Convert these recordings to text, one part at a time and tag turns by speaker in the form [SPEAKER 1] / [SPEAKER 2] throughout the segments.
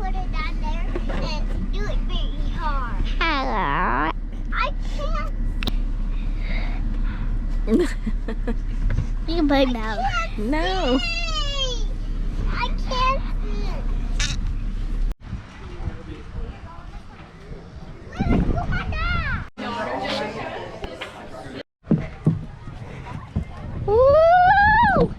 [SPEAKER 1] put it down there and do it very hard. Hello. I can't. You can play now.
[SPEAKER 2] No.
[SPEAKER 1] I can't. Woo!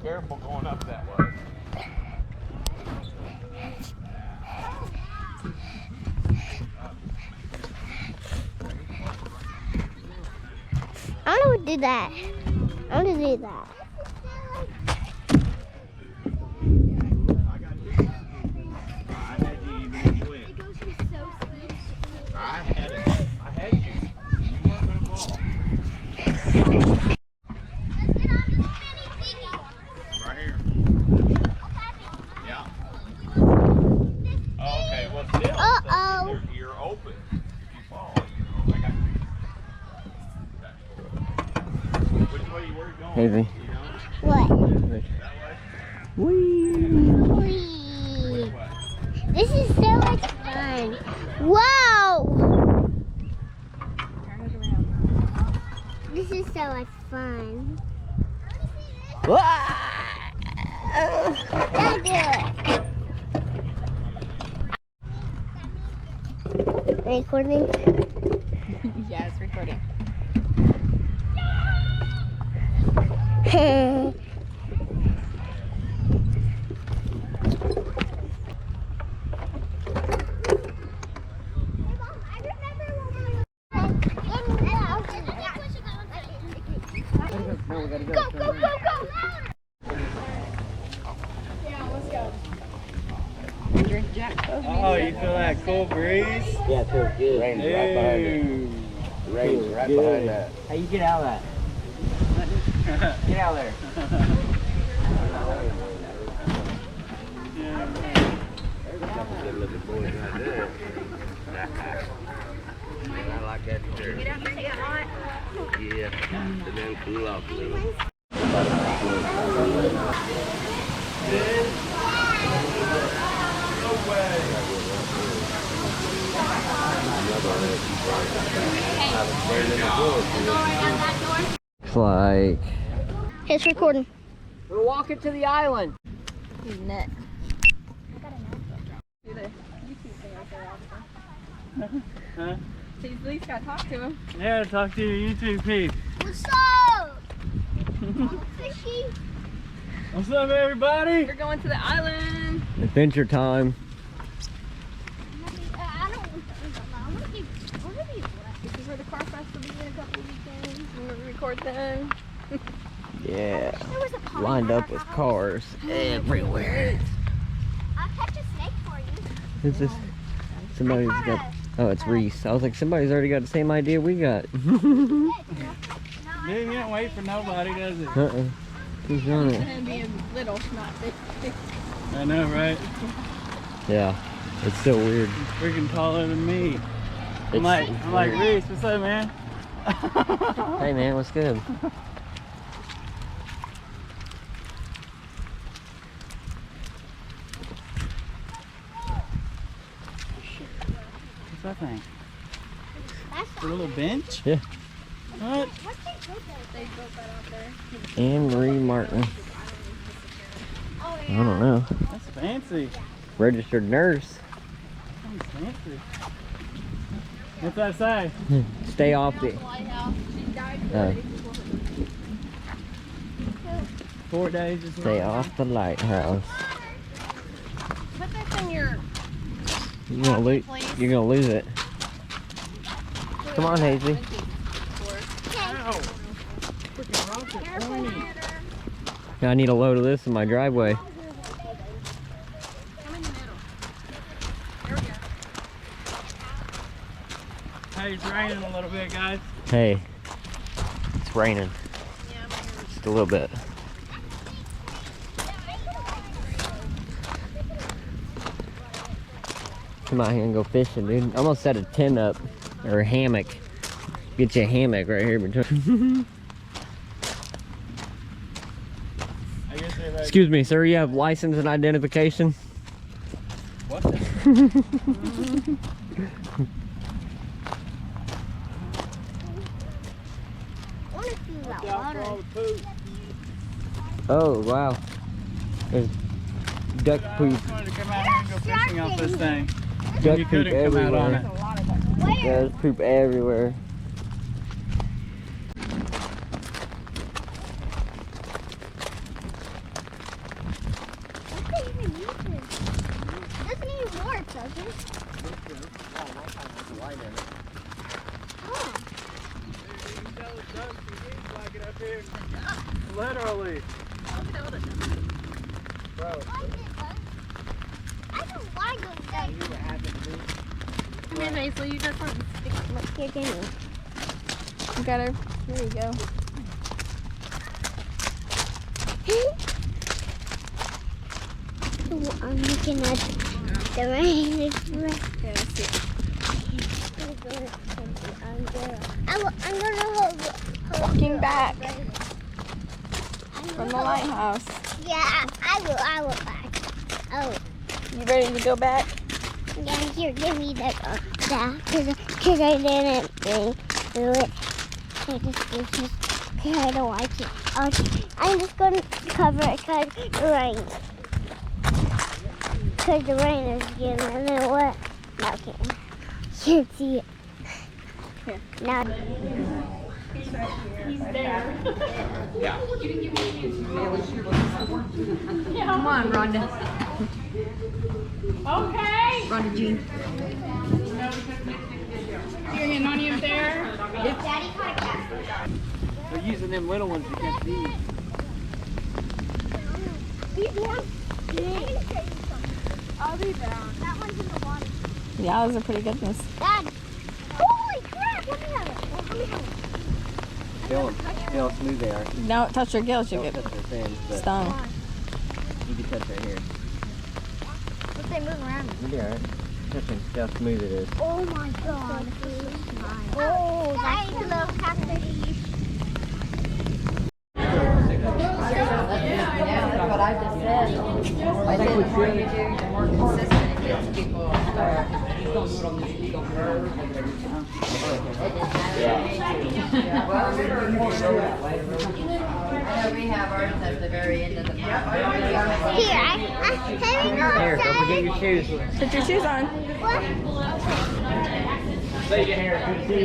[SPEAKER 3] Careful going up that way.
[SPEAKER 1] I want to do that. I want to do that.
[SPEAKER 2] Hazy.
[SPEAKER 1] What?
[SPEAKER 2] Whee!
[SPEAKER 1] Whee! This is so much fun. Whoa! This is so much fun. Don't do it. Recording?
[SPEAKER 2] Yeah, it's recording.
[SPEAKER 3] Oh, you feel that cool breeze?
[SPEAKER 4] Yeah, it feels good. Rain's right behind it. Rain's right behind that. How you get out of that? Get out of there. There's a couple good looking boys right there. I like that too. Get up and get hot. Yeah, and then cool off a little.
[SPEAKER 2] Looks like
[SPEAKER 1] It's recording.
[SPEAKER 4] We're walking to the island.
[SPEAKER 2] he's net.
[SPEAKER 3] Huh?
[SPEAKER 2] So you at least gotta talk to him.
[SPEAKER 3] Yeah, talk to your YouTube peeps.
[SPEAKER 1] What's up? Fishy.
[SPEAKER 3] What's up, everybody?
[SPEAKER 2] We're going to the island. Adventure time.
[SPEAKER 1] I don't want to keep.
[SPEAKER 2] This is where the car fest will be in a couple weekends. We're gonna record them. Yeah.
[SPEAKER 1] There was a pond
[SPEAKER 2] Lined
[SPEAKER 1] at
[SPEAKER 2] up
[SPEAKER 1] our
[SPEAKER 2] with
[SPEAKER 1] house.
[SPEAKER 2] cars everywhere.
[SPEAKER 1] I'll catch a snake for you.
[SPEAKER 2] Who's this? Somebody's got. Oh, it's Reese. I was like, somebody's already got the same idea we got.
[SPEAKER 3] Dude, you don't wait for nobody, does it?
[SPEAKER 2] Who's on it? And being little, not big.
[SPEAKER 3] I know, right?
[SPEAKER 2] Yeah. It's so weird.
[SPEAKER 3] He's freaking taller than me. I'm
[SPEAKER 2] It's
[SPEAKER 3] like,
[SPEAKER 2] weird.
[SPEAKER 3] Reese, what's up, man?
[SPEAKER 2] Hey man, what's good?
[SPEAKER 3] What's that thing?
[SPEAKER 1] That's
[SPEAKER 3] A little bench?
[SPEAKER 2] Yeah.
[SPEAKER 3] What?
[SPEAKER 2] They built that out there.
[SPEAKER 1] Oh,
[SPEAKER 2] Anne-Marie Martin. I don't know.
[SPEAKER 3] That's fancy.
[SPEAKER 2] Registered nurse.
[SPEAKER 3] That's fancy. What's that say?
[SPEAKER 2] Stay off the. Uh,
[SPEAKER 3] 4 days is
[SPEAKER 4] Stay off the lighthouse.
[SPEAKER 2] Put this in your...
[SPEAKER 4] You're gonna lose. You're gonna lose it. Come on, Hazy. Now I need a load of this in my driveway.
[SPEAKER 3] Hey, it's raining a little bit, guys.
[SPEAKER 4] Hey, it's raining. Just a little bit. Come out here and go fishing, dude. I'm gonna set a tent up, or a hammock. Get you a hammock right here between. Excuse me, sir, you have license and identification?
[SPEAKER 3] What?
[SPEAKER 4] Oh, wow. There's duck poop.
[SPEAKER 3] I wanted to come out here and go fishing off this thing.
[SPEAKER 4] Duck
[SPEAKER 3] You
[SPEAKER 4] poop
[SPEAKER 3] couldn't come out on it.
[SPEAKER 4] everywhere. Yeah, there's poop everywhere.
[SPEAKER 3] Literally. Bro.
[SPEAKER 1] I don't like those things.
[SPEAKER 2] Come here, Hazel. You got something sticky.
[SPEAKER 1] Look here, Danny.
[SPEAKER 2] You got her. There you go.
[SPEAKER 1] I'm looking at the rain. It's
[SPEAKER 2] Yeah, let's see.
[SPEAKER 1] I'm gonna hold
[SPEAKER 2] Walking back from the lighthouse.
[SPEAKER 1] Yeah, I will back. Oh,
[SPEAKER 2] You ready to go back?
[SPEAKER 1] yeah, here, give me that, because I didn't do it. Because I don't like it. I'm just going to cover it because the rain. Because the rain is getting a wet. No, okay. Can't see it.
[SPEAKER 2] Here.
[SPEAKER 1] Now.
[SPEAKER 2] He's there. Come on, Rhonda. Okay. Rhonda Jean. Your hand on you there.
[SPEAKER 1] Daddy caught a cat.
[SPEAKER 3] They're using them little ones to catch these.
[SPEAKER 1] I'll be down. That one's in the water.
[SPEAKER 2] Yeah, those are pretty good ones.
[SPEAKER 1] Dad. Holy crap! Let me have it. Let me have it.
[SPEAKER 4] Feel how smooth they are.
[SPEAKER 2] Don't touch your gills, you'll
[SPEAKER 4] Don't
[SPEAKER 2] get
[SPEAKER 4] touch their fins, but
[SPEAKER 2] stung.
[SPEAKER 4] you can touch right here.
[SPEAKER 1] What if they move around?
[SPEAKER 4] You'll be alright. Touching, see how smooth it is.
[SPEAKER 1] Oh my god. Oh, that's a little catfish.
[SPEAKER 5] That's what I just said. I said the more you do, the more consistent it gets. People I know we have ours at the very end of the
[SPEAKER 1] Here, I
[SPEAKER 4] Here, don't forget your shoes.
[SPEAKER 2] Put your shoes on.
[SPEAKER 1] What?
[SPEAKER 4] See you here. Good to see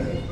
[SPEAKER 4] you.